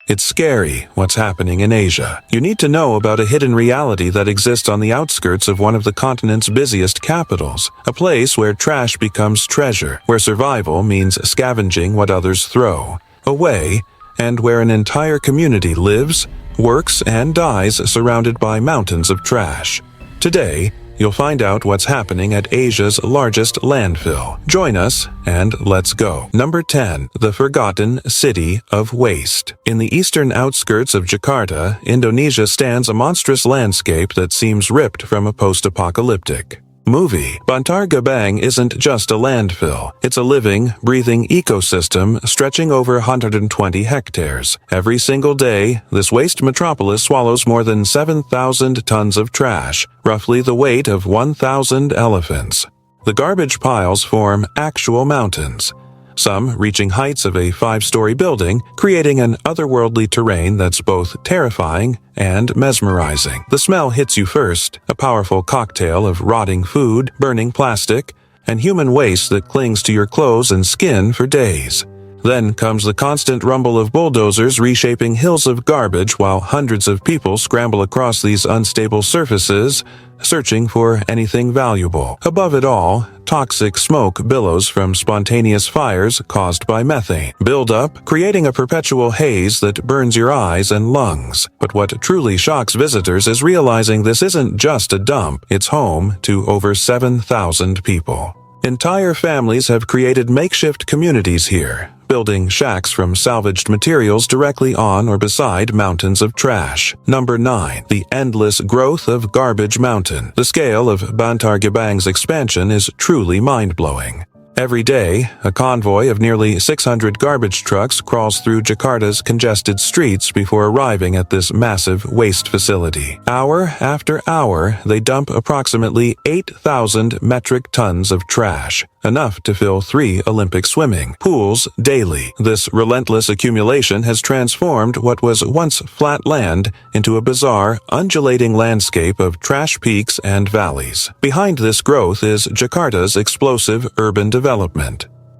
It's scary what's happening in Asia. You need to know about a hidden reality that exists on the outskirts of one of the continent's busiest capitals, a place where trash becomes treasure, where survival means scavenging what others throw away, and where an entire community lives, works, and dies surrounded by mountains of trash. Today, you'll find out what's happening at Asia's largest landfill. Join us and let's go. Number 10. The Forgotten City of Waste. In the eastern outskirts of Jakarta, Indonesia stands a monstrous landscape that seems ripped from a post-apocalyptic movie. Bantar Gebang isn't just a landfill. It's a living, breathing ecosystem stretching over 120 hectares. Every single day, this waste metropolis swallows more than 7,000 tons of trash, roughly the weight of 1,000 elephants. The garbage piles form actual mountains, some reaching heights of a 5-story building, creating an otherworldly terrain that's both terrifying and mesmerizing. The smell hits you first, a powerful cocktail of rotting food, burning plastic, and human waste that clings to your clothes and skin for days. Then comes the constant rumble of bulldozers reshaping hills of garbage while hundreds of people scramble across these unstable surfaces, searching for anything valuable. Above it all, toxic smoke billows from spontaneous fires caused by methane. Build up, creating a perpetual haze that burns your eyes and lungs. But what truly shocks visitors is realizing this isn't just a dump, it's home to over 7,000 people. Entire families have created makeshift communities here, building shacks from salvaged materials directly on or beside mountains of trash. Number 9. The endless growth of Garbage Mountain. The scale of Bantar Gebang's expansion is truly mind-blowing. Every day, a convoy of nearly 600 garbage trucks crawls through Jakarta's congested streets before arriving at this massive waste facility. Hour after hour, they dump approximately 8,000 metric tons of trash, enough to fill 3 Olympic swimming pools daily. This relentless accumulation has transformed what was once flat land into a bizarre, undulating landscape of trash peaks and valleys. Behind this growth is Jakarta's explosive urban development.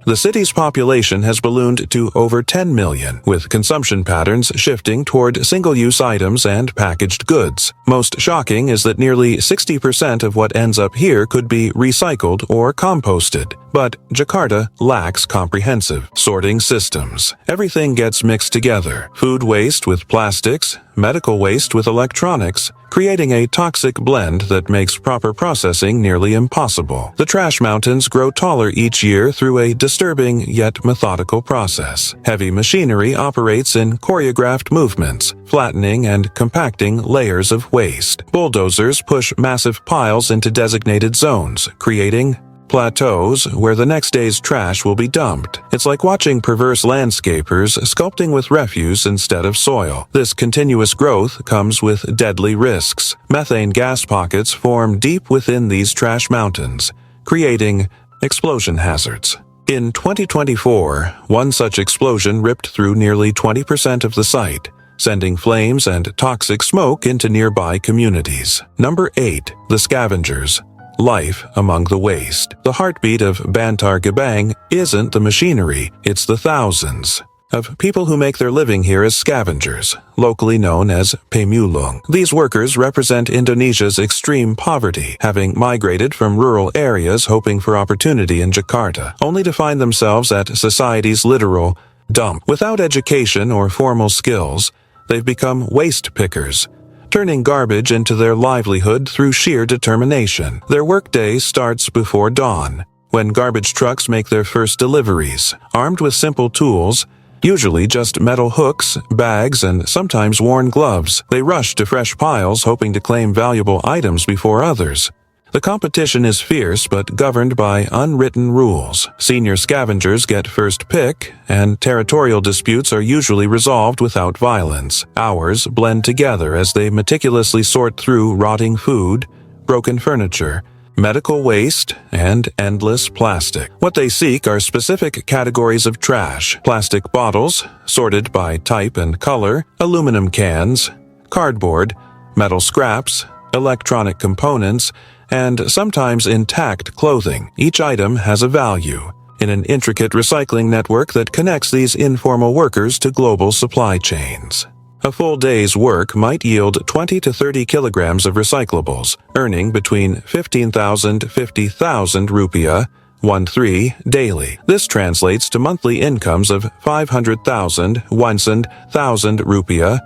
The city's population has ballooned to over 10 million, with consumption patterns shifting toward single-use items and packaged goods. Most shocking is that nearly 60% of what ends up here could be recycled or composted. But Jakarta lacks comprehensive sorting systems. Everything gets mixed together: food waste with plastics, medical waste with electronics, creating a toxic blend that makes proper processing nearly impossible. The trash mountains grow taller each year through a disturbing yet methodical process. Heavy machinery operates in choreographed movements, flattening and compacting layers of waste. Bulldozers push massive piles into designated zones, creating plateaus where the next day's trash will be dumped. It's like watching perverse landscapers sculpting with refuse instead of soil. This continuous growth comes with deadly risks. Methane gas pockets form deep within these trash mountains, creating explosion hazards. In 2024, one such explosion ripped through nearly 20% of the site, sending flames and toxic smoke into nearby communities. Number 8. The Scavengers. Life among the waste. The heartbeat of Bantar Gebang isn't the machinery, it's the thousands of people who make their living here as scavengers, locally known as pemulung. These workers represent Indonesia's extreme poverty, having migrated from rural areas hoping for opportunity in Jakarta, only to find themselves at society's literal dump. Without education or formal skills, they've become waste pickers, turning garbage into their livelihood through sheer determination. Their workday starts before dawn, when garbage trucks make their first deliveries. Armed with simple tools, usually just metal hooks, bags, and sometimes worn gloves, they rush to fresh piles hoping to claim valuable items before others. The competition is fierce but governed by unwritten rules. Senior scavengers get first pick, and territorial disputes are usually resolved without violence. Hours blend together as they meticulously sort through rotting food, broken furniture, medical waste, and endless plastic. What they seek are specific categories of trash: plastic bottles, sorted by type and color, aluminum cans, cardboard, metal scraps, electronic components, and sometimes intact clothing. Each item has a value. in an intricate recycling network that connects these informal workers to global supply chains. A full day's work might yield 20 to 30 kilograms of recyclables, earning between 15,000 to 50,000 rupiah, 13 daily. This translates to monthly incomes of 500,000, 1,000 rupiah,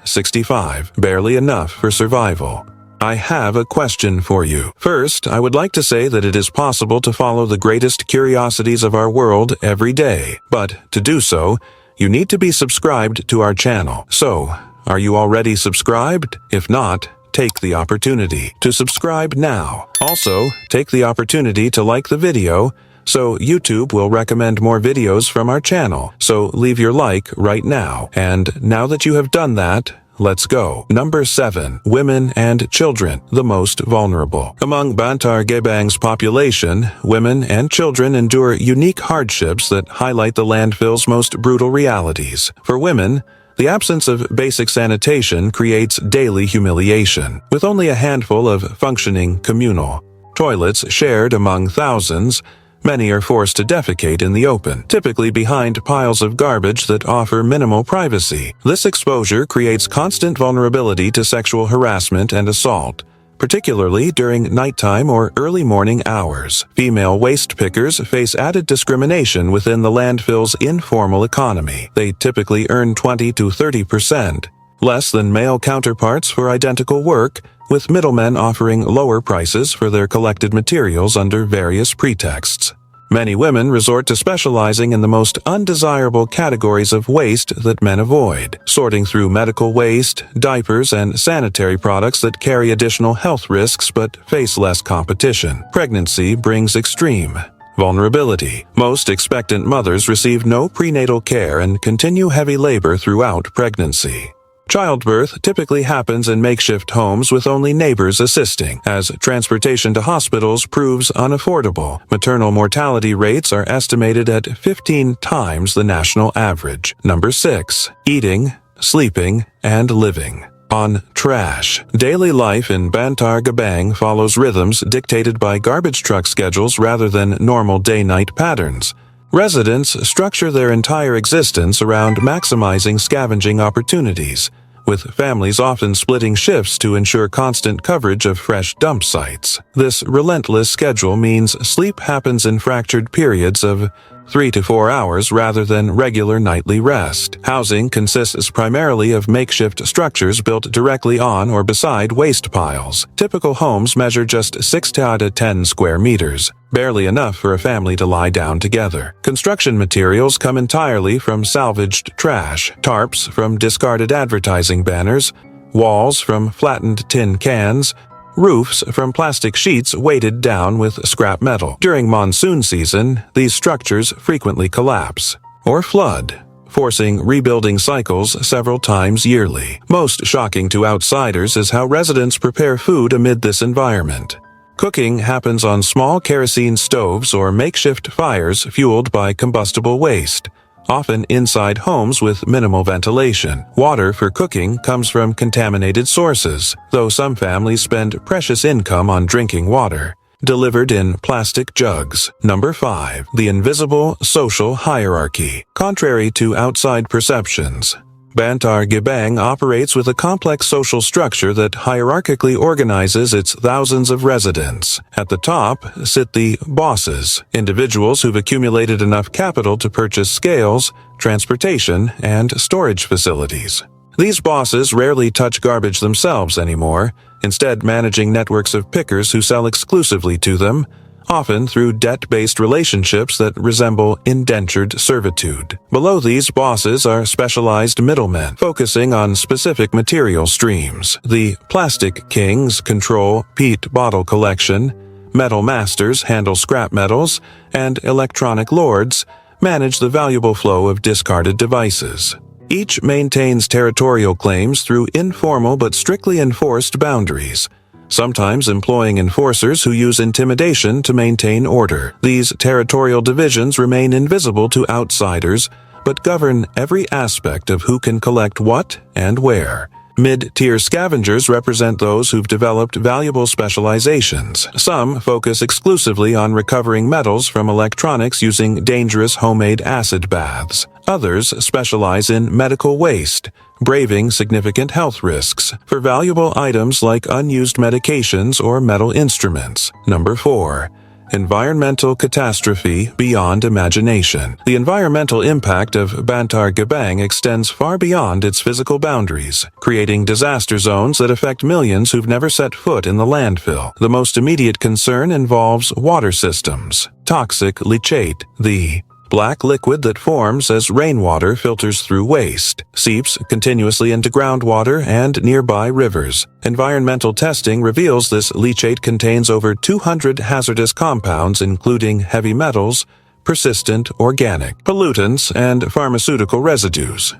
65, barely enough for survival. I have a question for you. First, I would like to say that it is possible to follow the greatest curiosities of our world every day, but to do so, you need to be subscribed to our channel. So, are you already subscribed? If not, take the opportunity to subscribe now. Also, take the opportunity to like the video, so YouTube will recommend more videos from our channel. So leave your like right now. And now that you have done that, let's go. Number 7. Women and children, the most vulnerable. Among Bantar Gebang's population, women and children endure unique hardships that highlight the landfill's most brutal realities. For women, the absence of basic sanitation creates daily humiliation. With only a handful of functioning communal toilets shared among thousands, many are forced to defecate in the open, typically behind piles of garbage that offer minimal privacy. This exposure creates constant vulnerability to sexual harassment and assault, particularly during nighttime or early morning hours. Female waste pickers face added discrimination within the landfill's informal economy. They typically earn 20 to 30% less than male counterparts for identical work, with middlemen offering lower prices for their collected materials under various pretexts. Many women resort to specializing in the most undesirable categories of waste that men avoid, sorting through medical waste, diapers, and sanitary products that carry additional health risks but face less competition. Pregnancy brings extreme vulnerability. Most expectant mothers receive no prenatal care and continue heavy labor throughout pregnancy. Childbirth typically happens in makeshift homes with only neighbors assisting, as transportation to hospitals proves unaffordable. Maternal mortality rates are estimated at 15 times the national average. Number 6. Eating, sleeping, and living. On trash. Daily life in Bantar Gebang follows rhythms dictated by garbage truck schedules rather than normal day-night patterns. Residents structure their entire existence around maximizing scavenging opportunities, with families often splitting shifts to ensure constant coverage of fresh dump sites. This relentless schedule means sleep happens in fractured periods of 3 to 4 hours rather than regular nightly rest. Housing consists primarily of makeshift structures built directly on or beside waste piles. Typical homes measure just 6 to 10 square meters, barely enough for a family to lie down together. Construction materials come entirely from salvaged trash, tarps from discarded advertising banners, walls from flattened tin cans, roofs from plastic sheets weighted down with scrap metal. During monsoon season, these structures frequently collapse or flood, forcing rebuilding cycles several times yearly. Most shocking to outsiders is how residents prepare food amid this environment. Cooking happens on small kerosene stoves or makeshift fires fueled by combustible waste, often inside homes with minimal ventilation. Water for cooking comes from contaminated sources, though some families spend precious income on drinking water, delivered in plastic jugs. Number 5. The invisible social hierarchy. Contrary to outside perceptions, Bantar Gebang operates with a complex social structure that hierarchically organizes its thousands of residents. At the top sit the bosses, individuals who've accumulated enough capital to purchase scales, transportation, and storage facilities. These bosses rarely touch garbage themselves anymore, instead managing networks of pickers who sell exclusively to them, often through debt-based relationships that resemble indentured servitude. Below these bosses are specialized middlemen, focusing on specific material streams. The plastic kings control peat bottle collection, metal masters handle scrap metals, and electronic lords manage the valuable flow of discarded devices. Each maintains territorial claims through informal but strictly enforced boundaries, sometimes employing enforcers who use intimidation to maintain order. These territorial divisions remain invisible to outsiders, but govern every aspect of who can collect what and where. Mid-tier scavengers represent those who've developed valuable specializations. Some focus exclusively on recovering metals from electronics using dangerous homemade acid baths. Others specialize in medical waste, braving significant health risks for valuable items like unused medications or metal instruments. Number 4. Environmental catastrophe beyond imagination. The environmental impact of Bantar Gebang extends far beyond its physical boundaries, creating disaster zones that affect millions who've never set foot in the landfill. The most immediate concern involves water systems. Toxic leachate, the black liquid that forms as rainwater filters through waste, seeps continuously into groundwater and nearby rivers. Environmental testing reveals this leachate contains over 200 hazardous compounds including heavy metals, persistent organic pollutants, and pharmaceutical residues.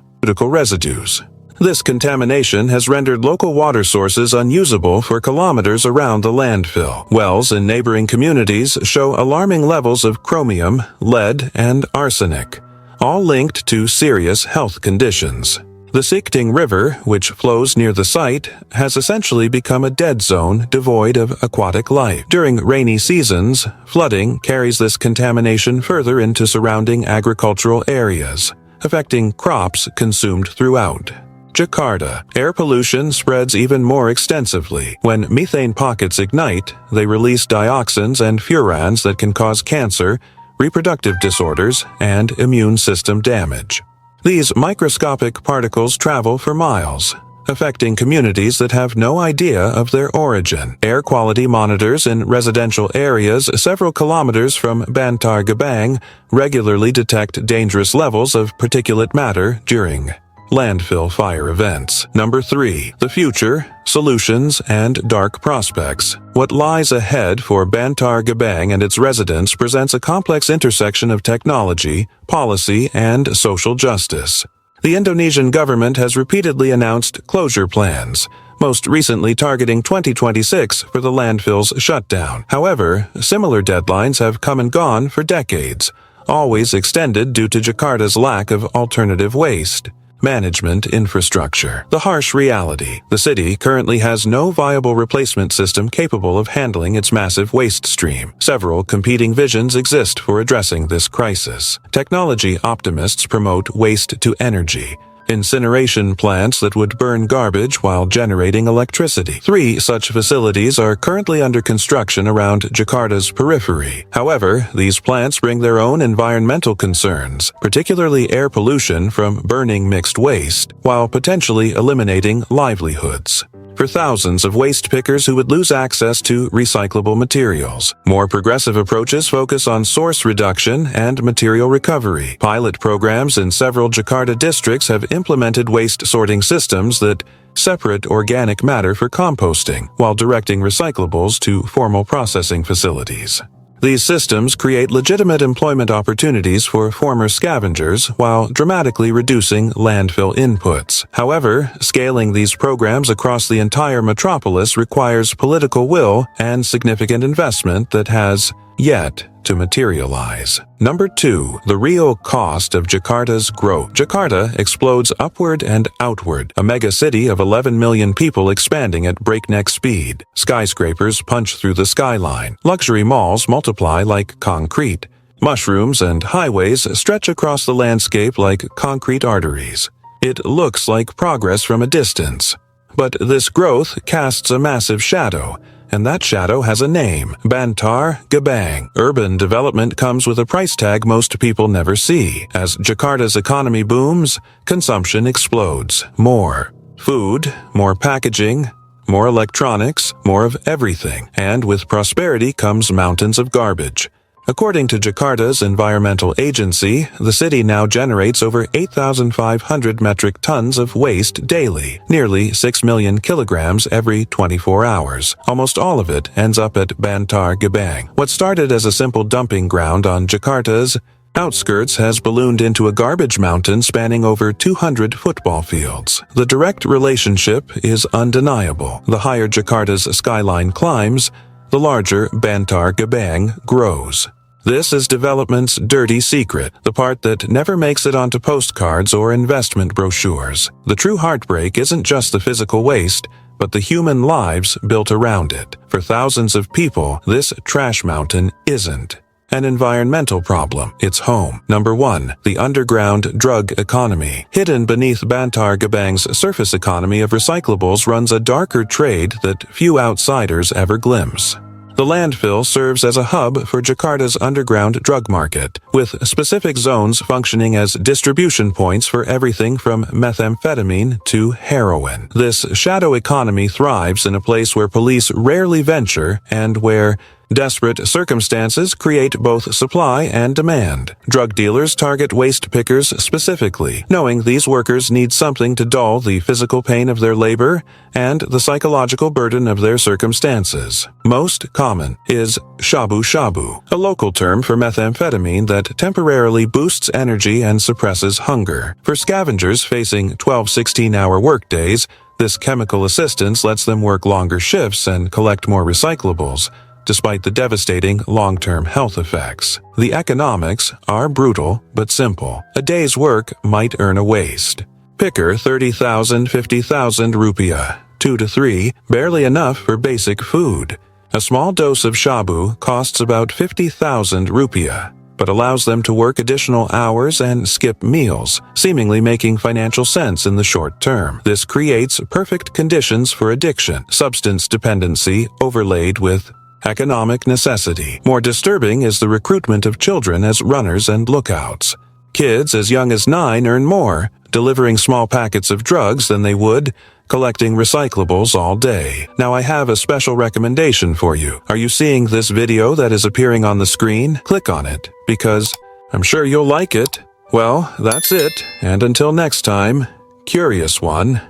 This contamination has rendered local water sources unusable for kilometers around the landfill. Wells in neighboring communities show alarming levels of chromium, lead, and arsenic, all linked to serious health conditions. The Sikting River, which flows near the site, has essentially become a dead zone devoid of aquatic life. During rainy seasons, flooding carries this contamination further into surrounding agricultural areas, affecting crops consumed throughout. Jakarta. Air pollution spreads even more extensively. When methane pockets ignite, they release dioxins and furans that can cause cancer, reproductive disorders, and immune system damage. These microscopic particles travel for miles, affecting communities that have no idea of their origin. Air quality monitors in residential areas several kilometers from Bantar Gebang regularly detect dangerous levels of particulate matter during landfill fire events. Number 3. The future, solutions, and dark prospects. What lies ahead for Bantar Gebang and its residents presents a complex intersection of technology, policy, and social justice. The Indonesian government has repeatedly announced closure plans, most recently targeting 2026 for the landfill's shutdown. However, similar deadlines have come and gone for decades, always extended due to Jakarta's lack of alternative waste management infrastructure. The harsh reality: the city currently has no viable replacement system capable of handling its massive waste stream. Several competing visions exist for addressing this crisis. Technology optimists promote waste to energy, incineration plants that would burn garbage while generating electricity. 3 such facilities are currently under construction around Jakarta's periphery. However, these plants bring their own environmental concerns, particularly air pollution from burning mixed waste, while potentially eliminating livelihoods for thousands of waste pickers who would lose access to recyclable materials. More progressive approaches focus on source reduction and material recovery. Pilot programs in several Jakarta districts have implemented waste sorting systems that separate organic matter for composting, while directing recyclables to formal processing facilities. These systems create legitimate employment opportunities for former scavengers while dramatically reducing landfill inputs. However, scaling these programs across the entire metropolis requires political will and significant investment that has yet to materialize. Number 2. The real cost of Jakarta's growth. Jakarta explodes upward and outward, a mega city of 11 million people expanding at breakneck speed. Skyscrapers punch through the skyline. Luxury malls multiply like concrete. Mushrooms and highways stretch across the landscape like concrete arteries. It looks like progress from a distance. But this growth casts a massive shadow, and that shadow has a name: Bantar Gebang. Urban development comes with a price tag most people never see. As Jakarta's economy booms, consumption explodes. More food, more packaging, more electronics, more of everything. And with prosperity comes mountains of garbage. According to Jakarta's environmental agency, the city now generates over 8,500 metric tons of waste daily, nearly 6 million kilograms every 24 hours. Almost all of it ends up at Bantar Gebang. What started as a simple dumping ground on Jakarta's outskirts has ballooned into a garbage mountain spanning over 200 football fields. The direct relationship is undeniable. The higher Jakarta's skyline climbs, the larger Bantar Gebang grows. This is development's dirty secret, the part that never makes it onto postcards or investment brochures. The true heartbreak isn't just the physical waste, but the human lives built around it. For thousands of people, this trash mountain isn't an environmental problem. It's home. Number 1. The underground drug economy. Hidden beneath Bantar Gebang's surface economy of recyclables runs a darker trade that few outsiders ever glimpse. The landfill serves as a hub for Jakarta's underground drug market, with specific zones functioning as distribution points for everything from methamphetamine to heroin. This shadow economy thrives in a place where police rarely venture and where desperate circumstances create both supply and demand. Drug dealers target waste pickers specifically, knowing these workers need something to dull the physical pain of their labor and the psychological burden of their circumstances. Most common is shabu shabu, a local term for methamphetamine that temporarily boosts energy and suppresses hunger. For scavengers facing 12-16-hour workdays, this chemical assistance lets them work longer shifts and collect more recyclables, despite the devastating long-term health effects. The economics are brutal but simple. A day's work might earn a waste. Picker 30,000, 50,000 rupiah, 2 to 3, barely enough for basic food. A small dose of shabu costs about 50,000 rupiah, but allows them to work additional hours and skip meals, seemingly making financial sense in the short term. This creates perfect conditions for addiction, substance dependency overlaid with economic necessity. More disturbing is the recruitment of children as runners and lookouts. Kids as young as 9 earn more, delivering small packets of drugs than they would collecting recyclables all day. Now I have a special recommendation for you. Are you seeing this video that is appearing on the screen? Click on it, because I'm sure you'll like it. Well, that's it, and until next time, Curious One.